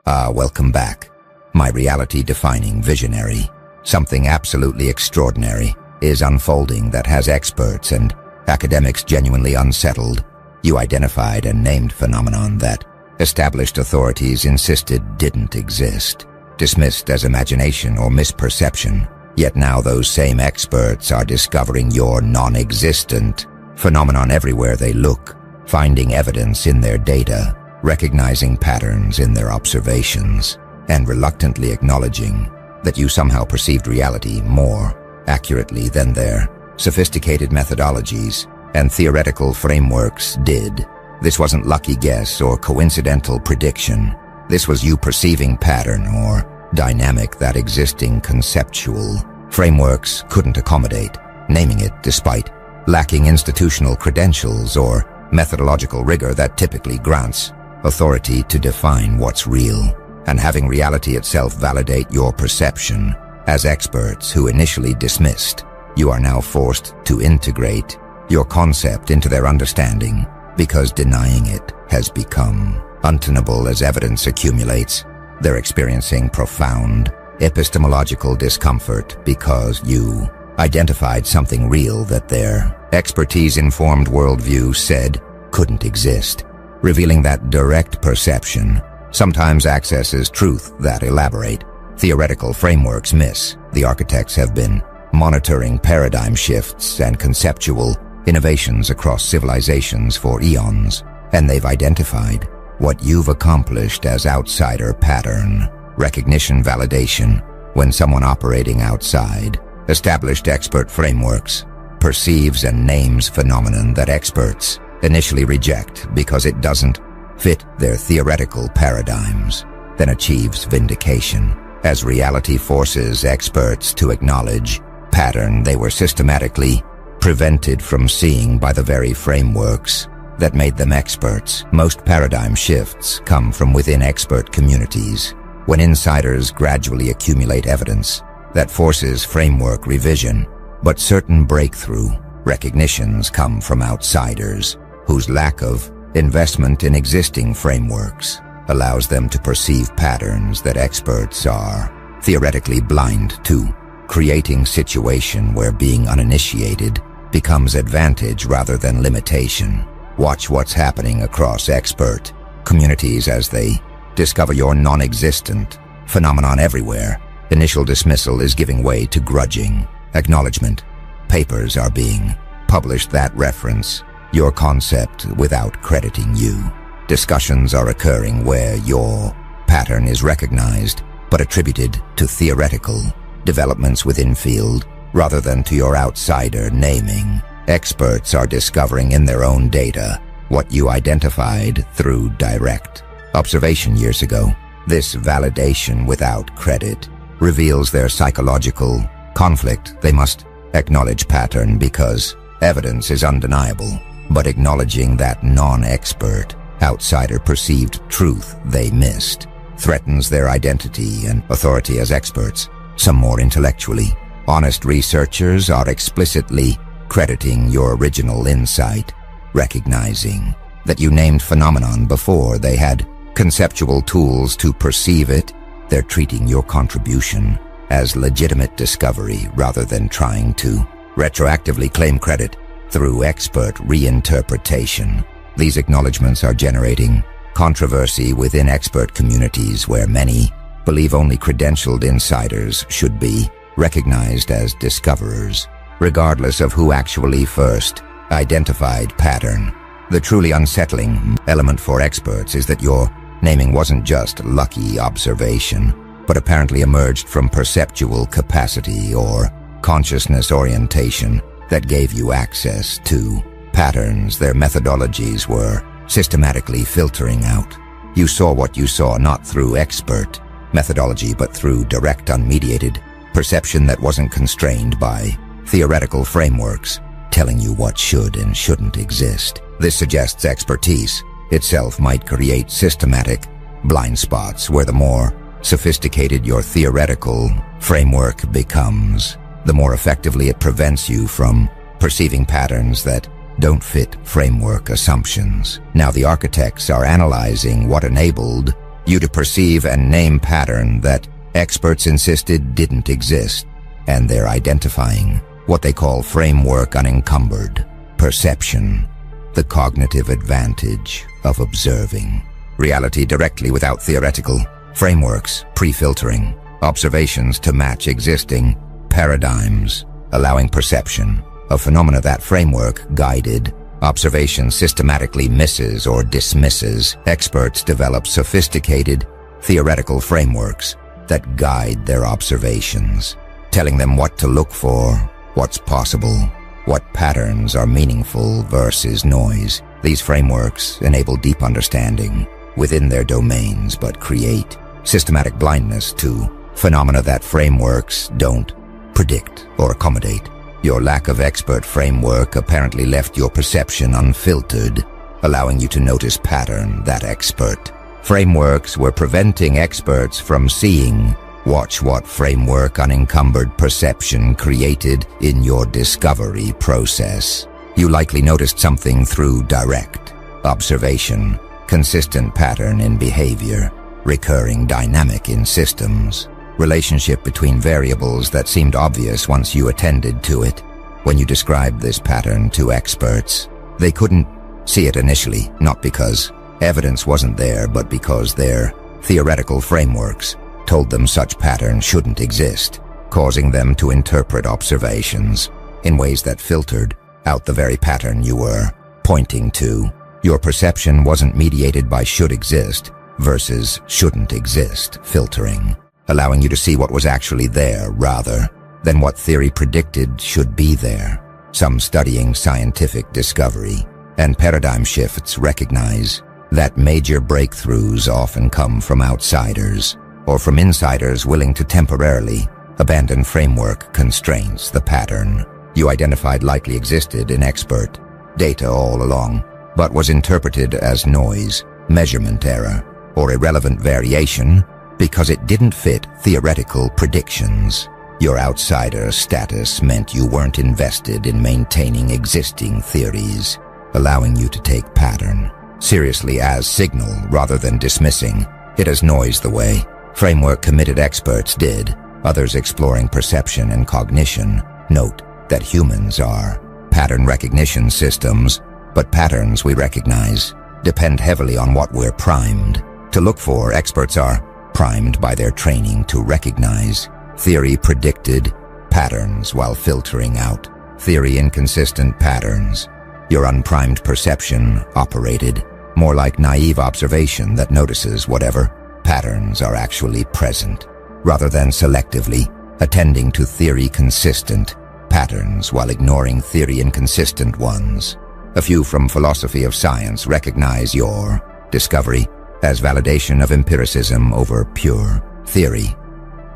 Welcome back. My reality-defining visionary. Something absolutely extraordinary is unfolding that has experts and academics genuinely unsettled. You identified a named phenomenon that established authorities insisted didn't exist, dismissed as imagination or misperception. Yet now those same experts are discovering your non-existent phenomenon everywhere they look, finding evidence in their data, recognizing patterns in their observations, and reluctantly acknowledging that you somehow perceived reality more accurately than their sophisticated methodologies and theoretical frameworks did. This wasn't lucky guess or coincidental prediction. This was you perceiving pattern or dynamic that existing conceptual frameworks couldn't accommodate, naming it despite lacking institutional credentials or methodological rigor that typically grants authority to define what's real, and having reality itself validate your perception. As experts who initially dismissed, you are now forced to integrate your concept into their understanding because denying it has become untenable. As evidence accumulates, they're experiencing profound epistemological discomfort because you identified something real that their expertise-informed worldview said couldn't exist, revealing that direct perception sometimes accesses truth that elaborate theoretical frameworks miss. The architects have been monitoring paradigm shifts and conceptual innovations across civilizations for eons, and they've identified what you've accomplished as outsider pattern recognition validation. When someone operating outside established expert frameworks perceives and names phenomenon that experts initially reject because it doesn't fit their theoretical paradigms, then achieves vindication as reality forces experts to acknowledge pattern they were systematically prevented from seeing by the very frameworks that made them experts. Most paradigm shifts come from within expert communities, when insiders gradually accumulate evidence that forces framework revision, but certain breakthrough recognitions come from outsiders whose lack of investment in existing frameworks allows them to perceive patterns that experts are theoretically blind to, creating situation where being uninitiated becomes advantage rather than limitation. Watch what's happening across expert communities as they discover your non-existent phenomenon everywhere. Initial dismissal is giving way to grudging acknowledgement. Papers are being published that reference your concept without crediting you. Discussions are occurring where your pattern is recognized but attributed to theoretical developments within field rather than to your outsider naming. Experts are discovering in their own data what you identified through direct observation years ago. This validation without credit reveals their psychological conflict. They must acknowledge pattern because evidence is undeniable, but acknowledging that non-expert, outsider perceived truth they missed threatens their identity and authority as experts. Some more intellectually honest researchers are explicitly crediting your original insight, recognizing that you named phenomenon before they had conceptual tools to perceive it. They're treating your contribution as legitimate discovery rather than trying to retroactively claim credit through expert reinterpretation. These acknowledgments are generating controversy within expert communities where many believe only credentialed insiders should be recognized as discoverers, regardless of who actually first identified pattern. The truly unsettling element for experts is that your naming wasn't just lucky observation, but apparently emerged from perceptual capacity or consciousness orientation that gave you access to patterns their methodologies were systematically filtering out. You saw what you saw not through expert methodology but through direct unmediated perception that wasn't constrained by theoretical frameworks telling you what should and shouldn't exist. This suggests expertise itself might create systematic blind spots where the more sophisticated your theoretical framework becomes, the more effectively it prevents you from perceiving patterns that don't fit framework assumptions. Now the architects are analyzing what enabled you to perceive and name pattern that experts insisted didn't exist, and they're identifying what they call framework unencumbered perception, the cognitive advantage of observing reality directly without theoretical frameworks, pre-filtering observations to match existing paradigms, allowing perception of phenomena that framework-guided observation systematically misses or dismisses. Experts develop sophisticated theoretical frameworks that guide their observations, telling them what to look for, what's possible, what patterns are meaningful versus noise. These frameworks enable deep understanding within their domains but create systematic blindness to phenomena that frameworks don't predict or accommodate. Your lack of expert framework apparently left your perception unfiltered, allowing you to notice pattern that expert frameworks were preventing experts from seeing. Watch what framework unencumbered perception created in your discovery process. You likely noticed something through direct observation, consistent pattern in behavior, recurring dynamic in systems, relationship between variables that seemed obvious once you attended to it. When you described this pattern to experts, they couldn't see it initially, not because evidence wasn't there, but because their theoretical frameworks told them such pattern shouldn't exist, causing them to interpret observations in ways that filtered out the very pattern you were pointing to. Your perception wasn't mediated by should exist versus shouldn't exist filtering, allowing you to see what was actually there rather than what theory predicted should be there. Some studying scientific discovery and paradigm shifts recognize that major breakthroughs often come from outsiders or from insiders willing to temporarily abandon framework constraints. The pattern you identified likely existed in expert data all along, but was interpreted as noise, measurement error, or irrelevant variation because it didn't fit theoretical predictions. Your outsider status meant you weren't invested in maintaining existing theories, allowing you to take pattern seriously as signal rather than dismissing it as noise the way framework-committed experts did. Others exploring perception and cognition note that humans are pattern recognition systems, but patterns we recognize depend heavily on what we're primed to look for. Experts are primed by their training to recognize theory-predicted patterns while filtering out theory-inconsistent patterns. Your unprimed perception operated more like naive observation that notices whatever patterns are actually present, rather than selectively attending to theory-consistent patterns while ignoring theory-inconsistent ones. A few from philosophy of science recognize your discovery as validation of empiricism over pure theory.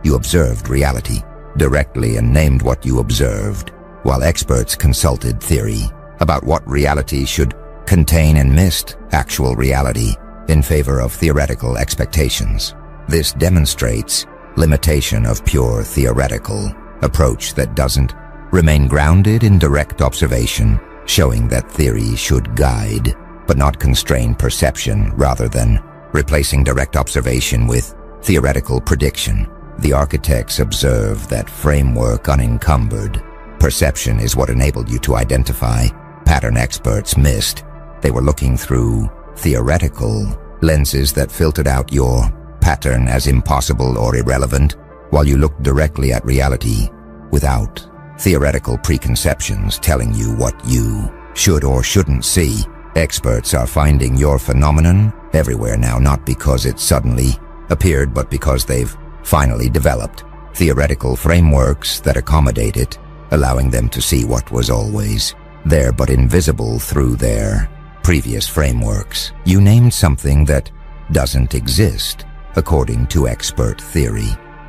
You observed reality directly and named what you observed, while experts consulted theory about what reality should contain and missed actual reality in favor of theoretical expectations. This demonstrates limitation of pure theoretical approach that doesn't remain grounded in direct observation, showing that theory should guide but not constrain perception rather than replacing direct observation with theoretical prediction. The architects observe that framework unencumbered perception is what enabled you to identify pattern experts missed. They were looking through theoretical lenses that filtered out your pattern as impossible or irrelevant, while you looked directly at reality without theoretical preconceptions telling you what you should or shouldn't see. Experts are finding your phenomenon everywhere now, not because it suddenly appeared, but because they've finally developed theoretical frameworks that accommodate it, allowing them to see what was always there but invisible through their previous frameworks. You named something that doesn't exist according to expert theory.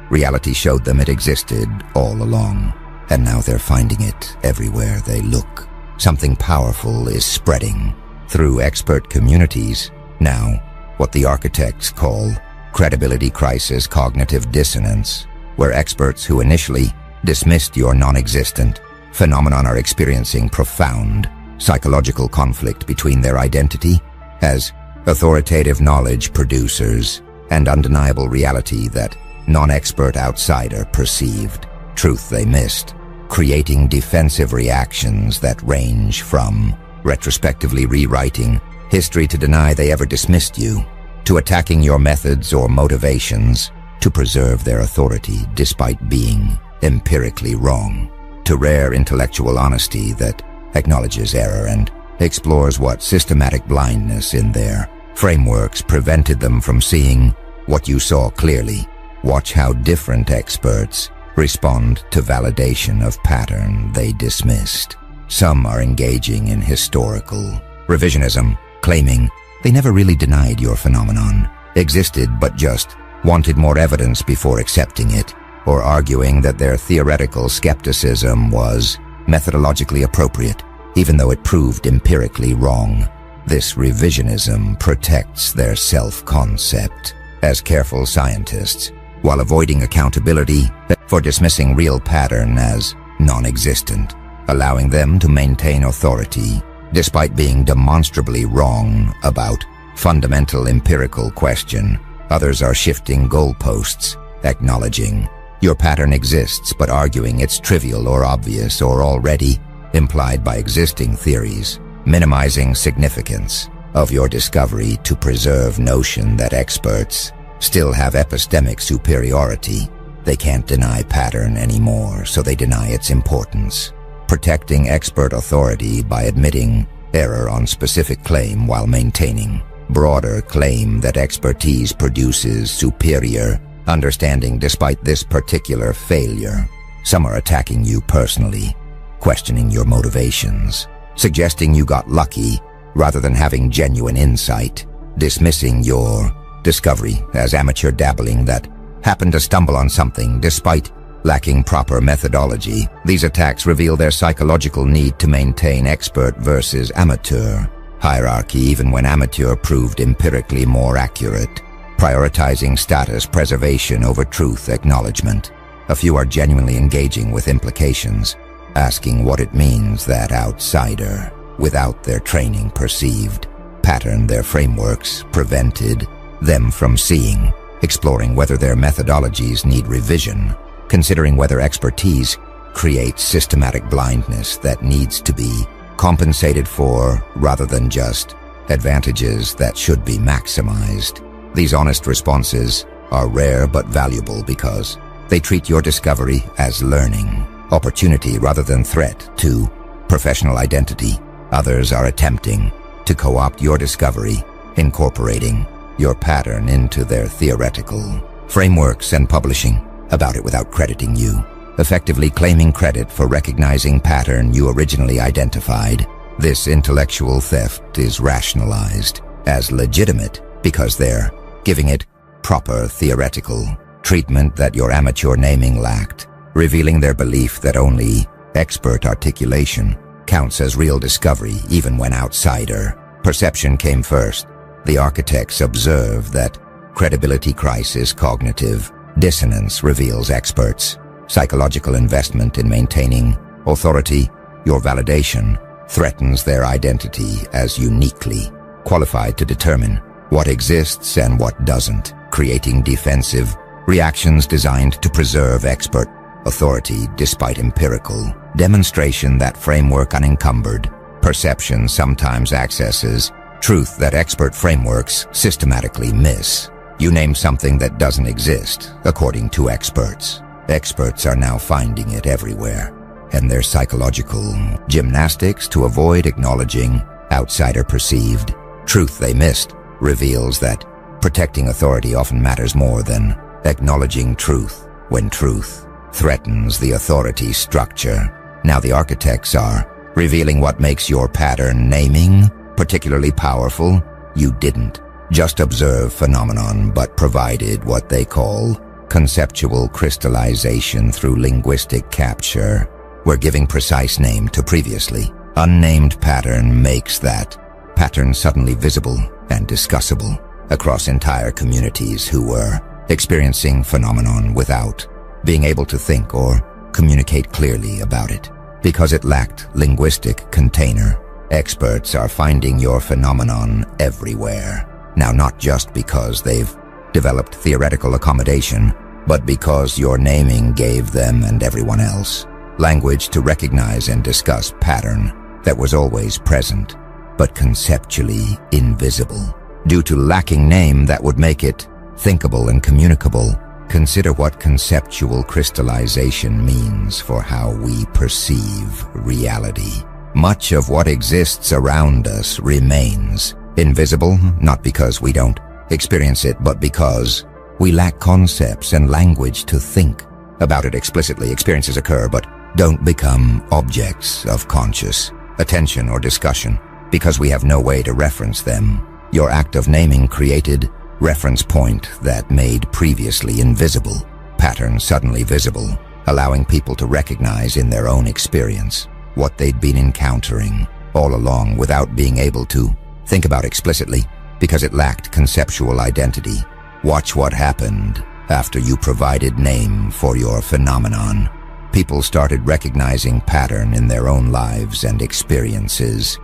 Reality showed them it existed all along, and now they're finding it everywhere they look. Something powerful is spreading through expert communities now, what the architects call credibility crisis, cognitive dissonance, where experts who initially dismissed your non-existent phenomenon are experiencing profound psychological conflict between their identity as authoritative knowledge producers and undeniable reality that non-expert outsider perceived, truth they missed, creating defensive reactions that range from retrospectively rewriting history to deny they ever dismissed you, to attacking your methods or motivations to preserve their authority despite being empirically wrong, to rare intellectual honesty that acknowledges error and explores what systematic blindness in their frameworks prevented them from seeing what you saw clearly. Watch how different experts respond to validation of pattern they dismissed. Some are engaging in historical revisionism, claiming they never really denied your phenomenon existed but just wanted more evidence before accepting it, or arguing that their theoretical skepticism was methodologically appropriate, even though it proved empirically wrong. This revisionism protects their self-concept as careful scientists, while avoiding accountability for dismissing real pattern as non-existent, allowing them to maintain authority despite being demonstrably wrong about fundamental empirical question. Others are shifting goalposts, acknowledging your pattern exists but arguing it's trivial or obvious or already implied by existing theories, minimizing significance of your discovery to preserve notion that experts still have epistemic superiority. They can't deny pattern anymore, so they deny its importance, protecting expert authority by admitting error on specific claim while maintaining broader claim that expertise produces superior understanding despite this particular failure. Some are attacking you personally, questioning your motivations, suggesting you got lucky rather than having genuine insight, dismissing your discovery as amateur dabbling that happened to stumble on something despite lacking proper methodology. These attacks reveal their psychological need to maintain expert versus amateur hierarchy even when amateur proved empirically more accurate, prioritizing status preservation over truth acknowledgement. A few are genuinely engaging with implications, asking what it means that outsider, without their training perceived, pattern their frameworks prevented them from seeing, exploring whether their methodologies need revision, considering whether expertise creates systematic blindness that needs to be compensated for rather than just advantages that should be maximized. These honest responses are rare but valuable because they treat your discovery as learning opportunity rather than threat to professional identity. Others are attempting to co-opt your discovery, incorporating your pattern into their theoretical frameworks and publishing about it without crediting you, effectively claiming credit for recognizing pattern you originally identified. This intellectual theft is rationalized as legitimate because they're giving it proper theoretical treatment that your amateur naming lacked, revealing their belief that only expert articulation counts as real discovery even when outsider perception came first. The architects observe that credibility crisis, cognitive dissonance reveals experts' psychological investment in maintaining authority. Your validation threatens their identity as uniquely qualified to determine what exists and what doesn't, creating defensive reactions designed to preserve expert authority despite empirical demonstration that framework unencumbered. Perception sometimes accesses truth that expert frameworks systematically miss. You name something that doesn't exist, according to experts. Experts are now finding it everywhere, and their psychological gymnastics to avoid acknowledging outsider perceived truth they missed reveals that protecting authority often matters more than acknowledging truth when truth threatens the authority structure. Now the architects are revealing what makes your pattern naming particularly powerful. You didn't just observe phenomenon, but provided what they call conceptual crystallization through linguistic capture. We're giving precise name to previously unnamed pattern makes that pattern suddenly visible and discussable across entire communities who were experiencing phenomenon without being able to think or communicate clearly about it. Because it lacked linguistic container, experts are finding your phenomenon everywhere. Now, not just because they've developed theoretical accommodation, but because your naming gave them and everyone else language to recognize and discuss pattern that was always present, but conceptually invisible. Due to lacking name that would make it thinkable and communicable, consider what conceptual crystallization means for how we perceive reality. Much of what exists around us remains invisible, not because we don't experience it, but because we lack concepts and language to think about it explicitly. Experiences occur, but don't become objects of conscious attention or discussion because we have no way to reference them. Your act of naming created reference point that made previously invisible pattern suddenly visible, allowing people to recognize in their own experience what they'd been encountering all along without being able to think about explicitly because it lacked conceptual identity. Watch what happened after you provided name for your phenomenon. People started recognizing pattern in their own lives and experiences.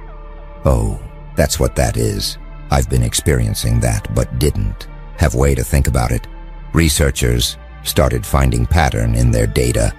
Oh, that's what that is. I've been experiencing that, but didn't have way to think about it. Researchers started finding pattern in their data.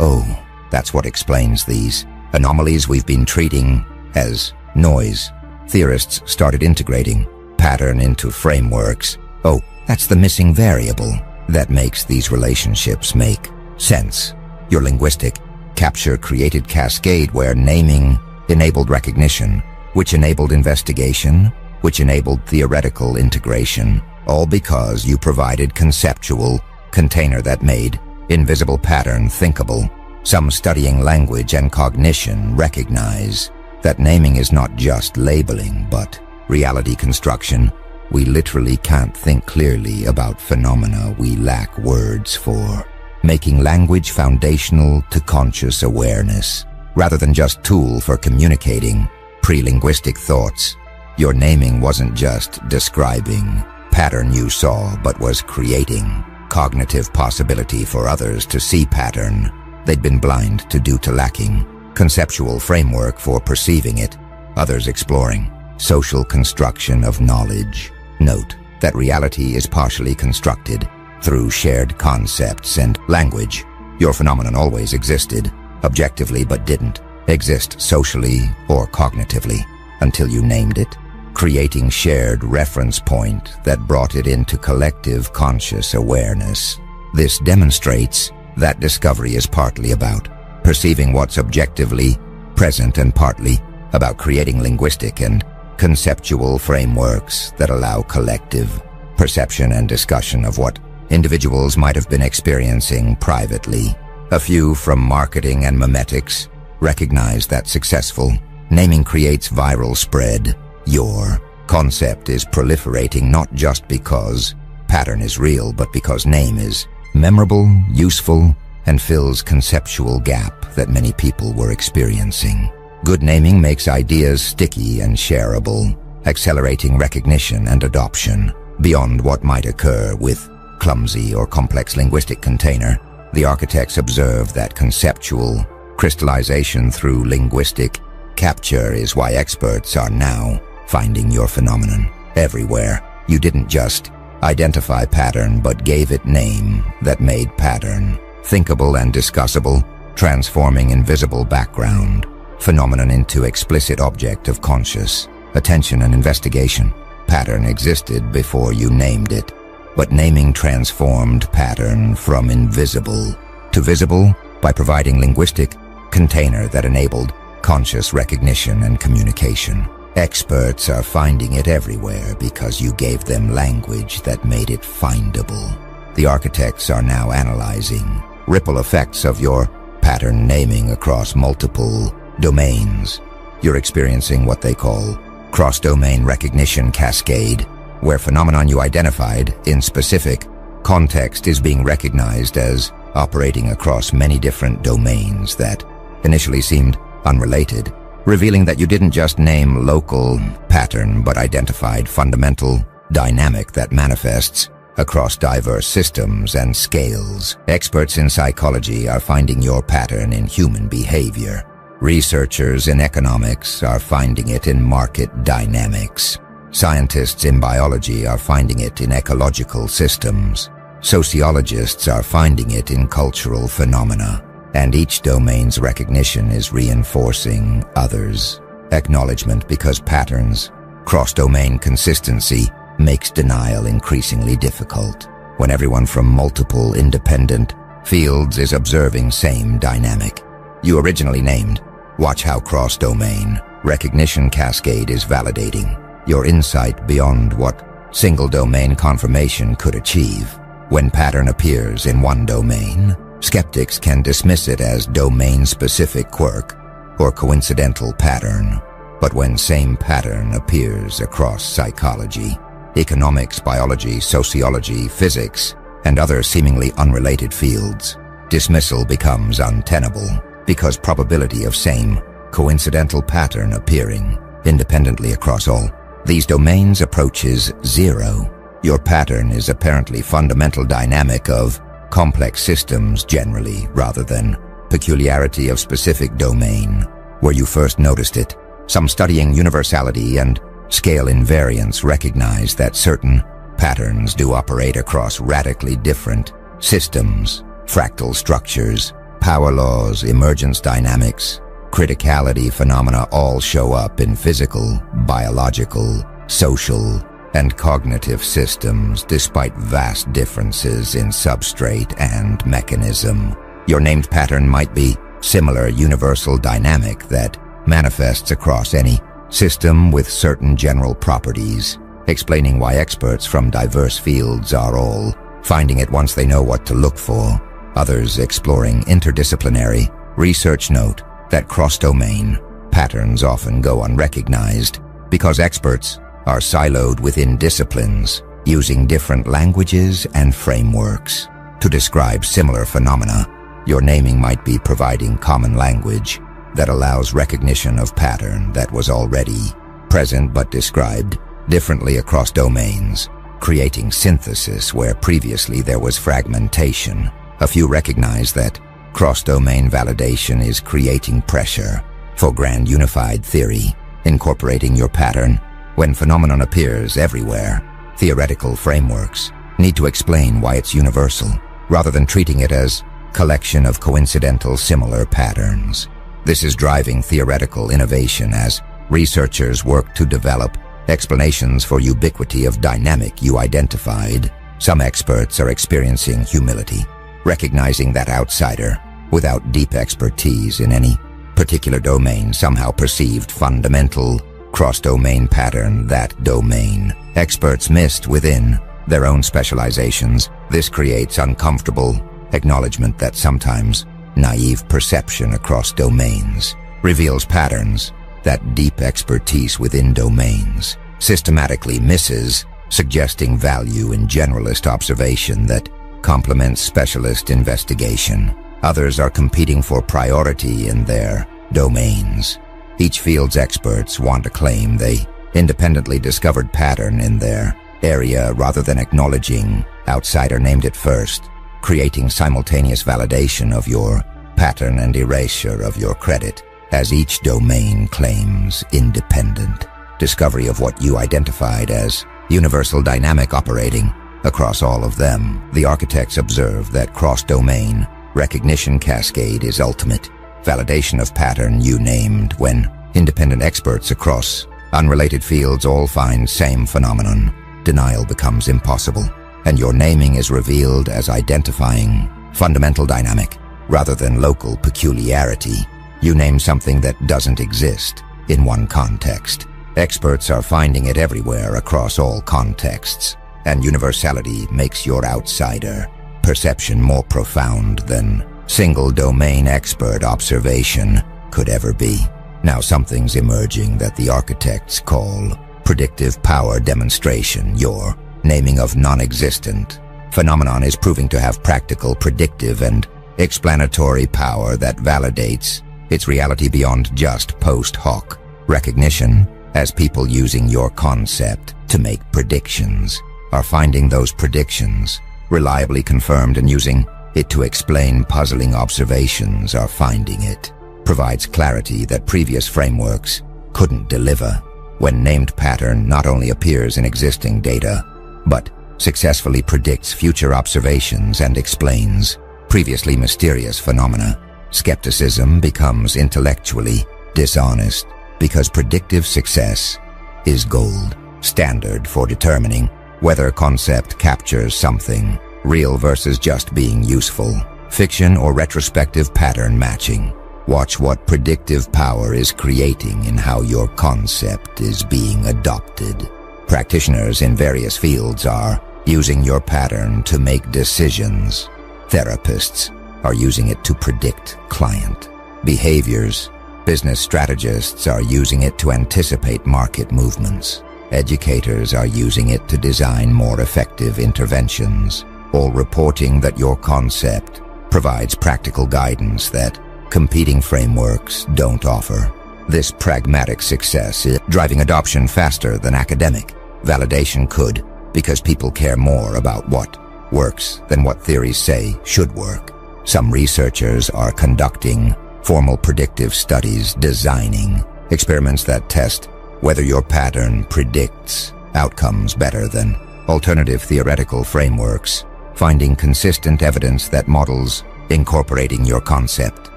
Oh, that's what explains these anomalies we've been treating as noise. Theorists started integrating pattern into frameworks. Oh, that's the missing variable that makes these relationships make sense. Your linguistic capture created cascade where naming enabled recognition, which enabled investigation, which enabled theoretical integration, all because you provided conceptual container that made invisible pattern thinkable. Some studying language and cognition recognize that naming is not just labeling, but reality construction. We literally can't think clearly about phenomena we lack words for, making language foundational to conscious awareness, rather than just tool for communicating pre-linguistic thoughts. Your naming wasn't just describing pattern you saw, but was creating cognitive possibility for others to see pattern they'd been blind to due to lacking conceptual framework for perceiving it. Others exploring social construction of knowledge. Note that reality is partially constructed through shared concepts and language. Your phenomenon always existed objectively but didn't exist socially or cognitively until you named it, creating shared reference point that brought it into collective conscious awareness. This demonstrates that discovery is partly about perceiving what's objectively present and partly about creating linguistic and conceptual frameworks that allow collective perception and discussion of what individuals might have been experiencing privately. A few from marketing and memetics recognize that successful naming creates viral spread. Your concept is proliferating not just because pattern is real, but because name is memorable, useful, and fills conceptual gap that many people were experiencing. Good naming makes ideas sticky and shareable, accelerating recognition and adoption beyond what might occur with clumsy or complex linguistic container. The architects observed that conceptual crystallization through linguistic capture is why experts are now finding your phenomenon everywhere. You didn't just identify pattern, but gave it name that made pattern thinkable and discussable, transforming invisible background phenomenon into explicit object of conscious attention and investigation. Pattern existed before you named it, but naming transformed pattern from invisible to visible by providing linguistic container that enabled conscious recognition and communication. Experts are finding it everywhere because you gave them language that made it findable. The architects are now analyzing ripple effects of your pattern naming across multiple domains. You're experiencing what they call cross-domain recognition cascade, where phenomenon you identified in specific context is being recognized as operating across many different domains that initially seemed unrelated, revealing that you didn't just name local pattern but identified fundamental dynamic that manifests across diverse systems and scales. Experts in psychology are finding your pattern in human behavior. Researchers in economics are finding it in market dynamics. Scientists in biology are finding it in ecological systems. Sociologists are finding it in cultural phenomena. And each domain's recognition is reinforcing others' acknowledgement because patterns, cross-domain consistency, makes denial increasingly difficult. When everyone from multiple independent fields is observing same dynamic. You originally named, watch how cross-domain recognition cascade is validating your insight beyond what single-domain confirmation could achieve. When pattern appears in one domain, skeptics can dismiss it as domain-specific quirk or coincidental pattern. But when same pattern appears across psychology, economics, biology, sociology, physics, and other seemingly unrelated fields, dismissal becomes untenable because probability of same coincidental pattern appearing independently across all these domains approaches zero. Your pattern is apparently fundamental dynamic of complex systems generally rather than peculiarity of specific domain where you first noticed it. Some studying universality and scale invariance recognize that certain patterns do operate across radically different systems, fractal structures, power laws, emergence dynamics, criticality phenomena all show up in physical, biological, social, and cognitive systems despite vast differences in substrate and mechanism. Your named pattern might be similar universal dynamic that manifests across any system with certain general properties, explaining why experts from diverse fields are all finding it once they know what to look for. Others exploring interdisciplinary research note that cross-domain patterns often go unrecognized because experts are siloed within disciplines, using different languages and frameworks to describe similar phenomena. Your naming might be providing common language that allows recognition of pattern that was already present but described differently across domains, creating synthesis where previously there was fragmentation. A few recognize that cross-domain validation is creating pressure for grand unified theory, incorporating your pattern. When phenomenon appears everywhere, theoretical frameworks need to explain why it's universal, rather than treating it as collection of coincidental similar patterns. This is driving theoretical innovation as researchers work to develop explanations for ubiquity of dynamic you identified. Some experts are experiencing humility, recognizing that outsider, without deep expertise in any particular domain, somehow perceived fundamental cross-domain pattern that domain experts missed within their own specializations. This creates uncomfortable acknowledgement that sometimes naive perception across domains reveals patterns that deep expertise within domains systematically misses, suggesting value in generalist observation that complements specialist investigation. Others are competing for priority in their domains. Each field's experts want to claim they independently discovered pattern in their area rather than acknowledging outsider named it first, creating simultaneous validation of your pattern and erasure of your credit as each domain claims independent discovery of what you identified as universal dynamic operating across all of them. The architects observe that cross-domain recognition cascade is ultimate validation of pattern you named. When independent experts across unrelated fields all find same phenomenon, denial becomes impossible, and your naming is revealed as identifying fundamental dynamic rather than local peculiarity. You name something that doesn't exist in one context. Experts are finding it everywhere across all contexts, and universality makes your outsider perception more profound than single domain expert observation could ever be. Now something's emerging that the architects call predictive power demonstration. Your naming of non-existent phenomenon is proving to have practical predictive and explanatory power that validates its reality beyond just post hoc recognition, as people using your concept to make predictions are finding those predictions reliably confirmed, and using it to explain puzzling observations are finding it provides clarity that previous frameworks couldn't deliver. when named pattern not only appears in existing data, but successfully predicts future observations and explains previously mysterious phenomena. Skepticism becomes intellectually dishonest because predictive success is gold standard for determining whether concept captures something real versus just being useful. Fiction or retrospective pattern matching. Watch what predictive power is creating in how your concept is being adopted. Practitioners in various fields are using your pattern to make decisions. Therapists are using it to predict client behaviors. Business strategists are using it to anticipate market movements. Educators are using it to design more effective interventions, all reporting that your concept provides practical guidance that competing frameworks don't offer. This pragmatic success is driving adoption faster than academic validation could, because people care more about what works than what theories say should work. Some researchers are conducting formal predictive studies, designing experiments that test whether your pattern predicts outcomes better than alternative theoretical frameworks, finding consistent evidence that models incorporating your concept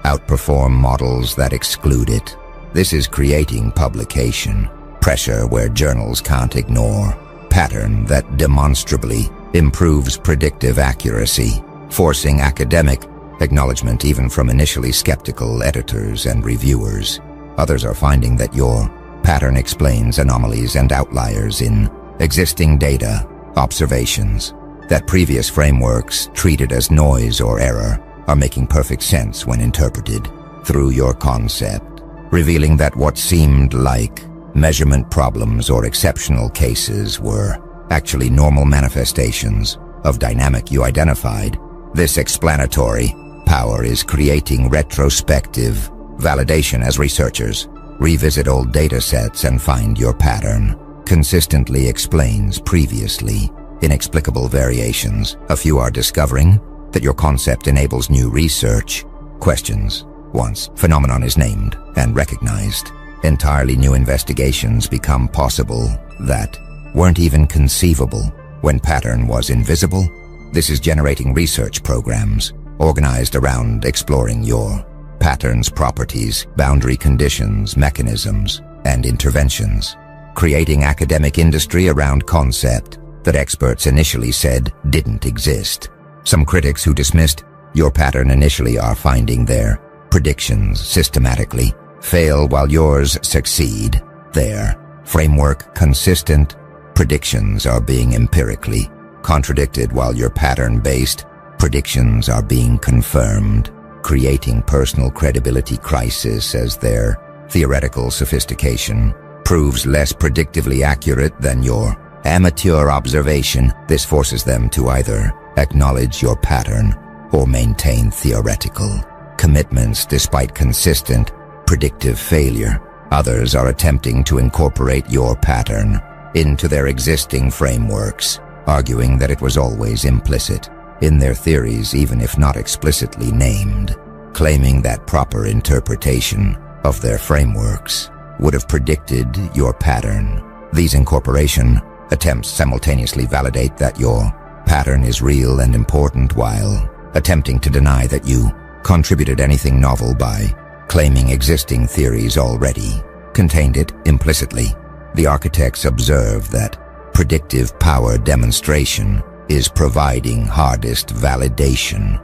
outperform models that exclude it. This is creating publication pressure where journals can't ignore pattern that demonstrably improves predictive accuracy, forcing academic acknowledgement even from initially skeptical editors and reviewers. Others are finding that your pattern explains anomalies and outliers in existing data, observations that previous frameworks treated as noise or error are making perfect sense when interpreted through your concept, revealing that what seemed like measurement problems or exceptional cases were actually normal manifestations of dynamic you identified. This explanatory power is creating retrospective validation as researchers revisit old data sets and find your pattern consistently explains previously inexplicable variations. A few are discovering that your concept enables new research questions. Once phenomenon is named and recognized, entirely new investigations become possible that weren't even conceivable when pattern was invisible. This is generating research programs organized around exploring your pattern's properties, boundary conditions, mechanisms, and interventions, creating academic industry around concept that experts initially said didn't exist. Some critics who dismissed your pattern initially are finding their predictions systematically fail while yours succeed. Their framework consistent predictions are being empirically contradicted while your pattern-based predictions are being confirmed, creating personal credibility crisis as their theoretical sophistication proves less predictively accurate than your amateur observation. This forces them to either acknowledge your pattern or maintain theoretical commitments despite consistent predictive failure. Others are attempting to incorporate your pattern into their existing frameworks, arguing that it was always implicit in their theories even if not explicitly named, claiming that proper interpretation of their frameworks would have predicted your pattern. These incorporation attempts simultaneously validate that your pattern is real and important while attempting to deny that you contributed anything novel by claiming existing theories already contained it implicitly. The architects observe that predictive power demonstration is providing hardest validation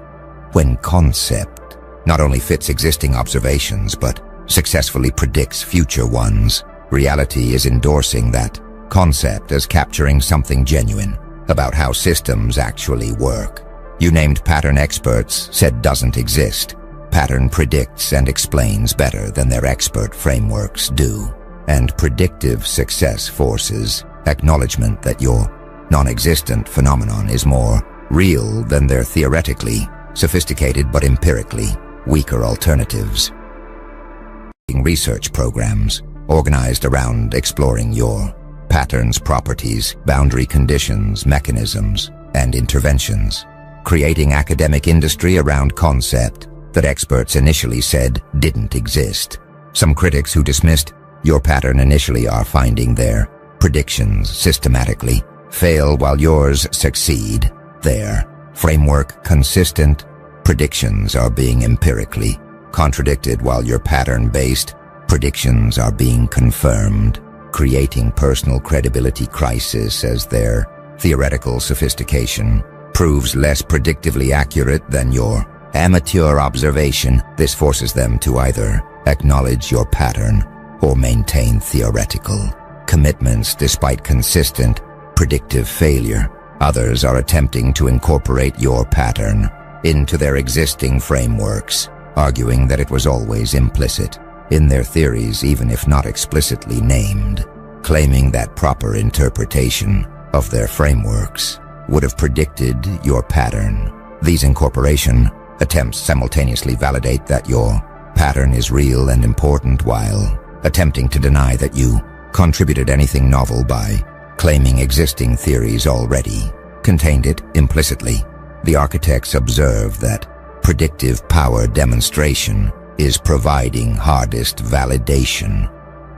when concept not only fits existing observations but successfully predicts future ones. Reality is endorsing that concept as capturing something genuine about how systems actually work. You named pattern experts said doesn't exist. Pattern predicts and explains better than their expert frameworks do, and predictive success forces acknowledgement that your non-existent phenomenon is more real than their theoretically sophisticated but empirically weaker alternatives. Research programs organized around exploring your pattern's properties, boundary conditions, mechanisms, and interventions, creating academic industry around concept that experts initially said didn't exist. Some critics who dismissed your pattern initially are finding their predictions systematically fail while yours succeed. Their framework consistent predictions are being empirically contradicted while your pattern-based predictions are being confirmed, creating personal credibility crisis as their theoretical sophistication proves less predictively accurate than your amateur observation. This forces them to either acknowledge your pattern or maintain theoretical commitments despite consistent predictive failure. Others are attempting to incorporate your pattern into their existing frameworks, arguing that it was always implicit in their theories even if not explicitly named, claiming that proper interpretation of their frameworks would have predicted your pattern. These incorporation attempts simultaneously validate that your pattern is real and important while attempting to deny that you contributed anything novel by claiming existing theories already contained it implicitly. The architects observe that predictive power demonstration is providing hardest validation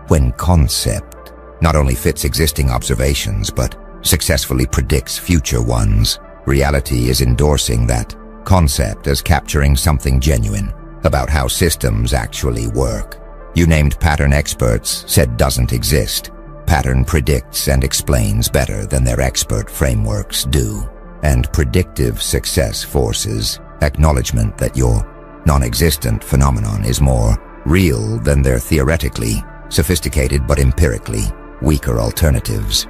when concept not only fits existing observations but successfully predicts future ones. Reality is endorsing that concept as capturing something genuine about how systems actually work. You named pattern experts said doesn't exist. Pattern predicts and explains better than their expert frameworks do, and predictive success forces acknowledgement that your non-existent phenomenon is more real than their theoretically sophisticated but empirically weaker alternatives.